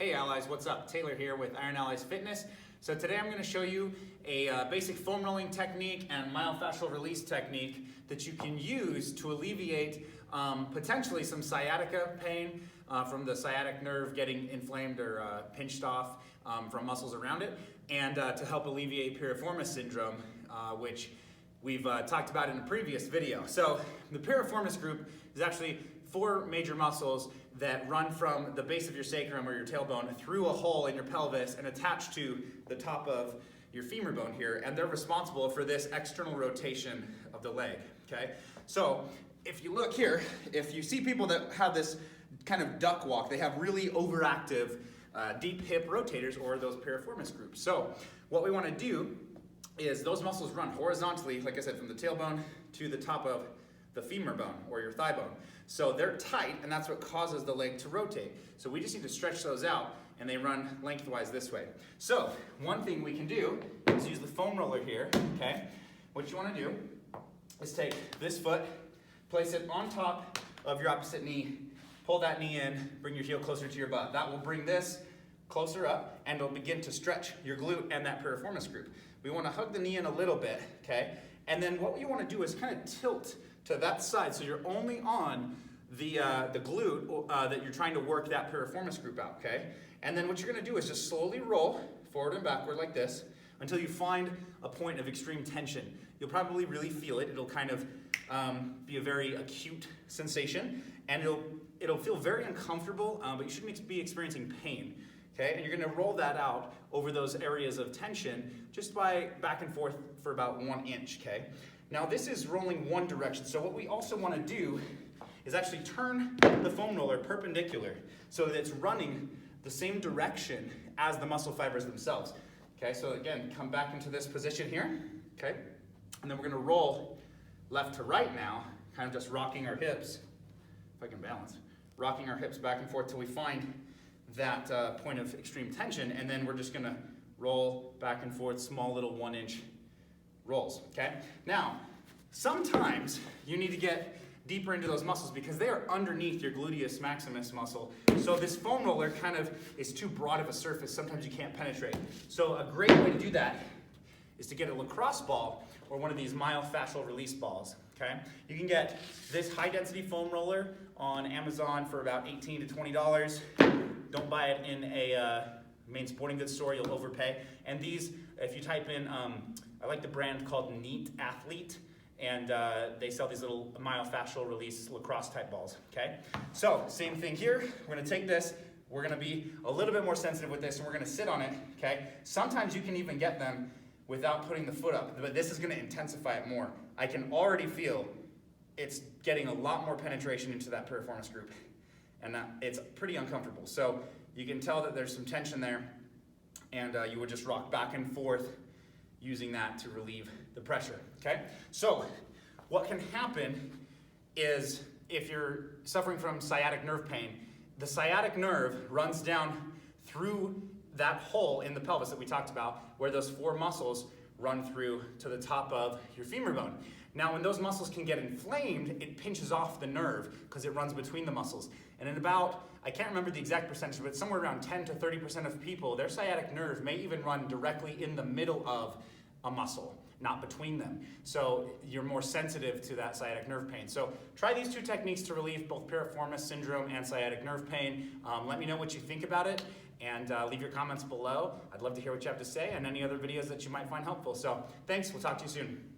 Hey Allies, what's up? Taylor here with Iron Allies Fitness. So today I'm going to show you a basic foam rolling technique and myofascial release technique that you can use to alleviate potentially some sciatica pain from the sciatic nerve getting inflamed or pinched off from muscles around it, and to help alleviate piriformis syndrome, which we've talked about in a previous video. So the piriformis group is actually 4 major muscles that run from the base of your sacrum or your tailbone through a hole in your pelvis and attach to the top of your femur bone here, and they're responsible for this external rotation of the leg, okay? So if you look here, if you see people that have this kind of duck walk, they have really overactive deep hip rotators, or those piriformis groups. So what we want to do is those muscles run horizontally, like I said, from the tailbone to the top of the femur bone or your thigh bone. So they're tight, and that's what causes the leg to rotate. So we just need to stretch those out, and they run lengthwise this way. So one thing we can do is use the foam roller here, okay? What you want to do is take this foot, place it on top of your opposite knee, pull that knee in, bring your heel closer to your butt. That will bring this closer up, and it'll begin to stretch your glute and that piriformis group. We want to hug the knee in a little bit, okay? And then what you want to do is kind of tilt to that side, so you're only on the glute that you're trying to work that piriformis group out, okay? And then what you're going to do is just slowly roll forward and backward like this until you find a point of extreme tension. You'll probably really feel it. It'll kind of be a very acute sensation, and it'll feel very uncomfortable, but you shouldn't be experiencing pain. Okay, and you're going to roll that out over those areas of tension just by back and forth for about 1 inch, okay? Now this is rolling one direction, so what we also want to do is actually turn the foam roller perpendicular so that it's running the same direction as the muscle fibers themselves. Okay, so again, come back into this position here, okay? And then we're going to roll left to right now, kind of just rocking our hips, if I can balance, rocking our hips back and forth till we find that point of extreme tension, and then we're just going to roll back and forth, small little 1 inch rolls, okay? Now, sometimes you need to get deeper into those muscles because they are underneath your gluteus maximus muscle. So this foam roller kind of is too broad of a surface. Sometimes you can't penetrate. So a great way to do that is to get a lacrosse ball or one of these myofascial release balls, okay? You can get this high density foam roller on Amazon for about $18 to $20. Don't buy it in a main sporting goods store, you'll overpay. And these, if you type in, I like the brand called Neat Athlete, and they sell these little myofascial release lacrosse type balls, okay? So, same thing here. We're gonna take this, we're gonna be a little bit more sensitive with this, and we're gonna sit on it, okay? Sometimes you can even get them without putting the foot up, but this is gonna intensify it more. I can already feel it's getting a lot more penetration into that piriformis group, and it's pretty uncomfortable. So you can tell that there's some tension there, and you would just rock back and forth using that to relieve the pressure, okay? So what can happen is if you're suffering from sciatic nerve pain, the sciatic nerve runs down through that hole in the pelvis that we talked about, where those 4 muscles run through to the top of your femur bone. Now, when those muscles can get inflamed, it pinches off the nerve because it runs between the muscles. And in about, I can't remember the exact percentage, but somewhere around 10 to 30% of people, their sciatic nerve may even run directly in the middle of a muscle, not between them. So you're more sensitive to that sciatic nerve pain. So try these 2 techniques to relieve both piriformis syndrome and sciatic nerve pain. Let me know what you think about it, and leave your comments below. I'd love to hear what you have to say and any other videos that you might find helpful. So thanks, we'll talk to you soon.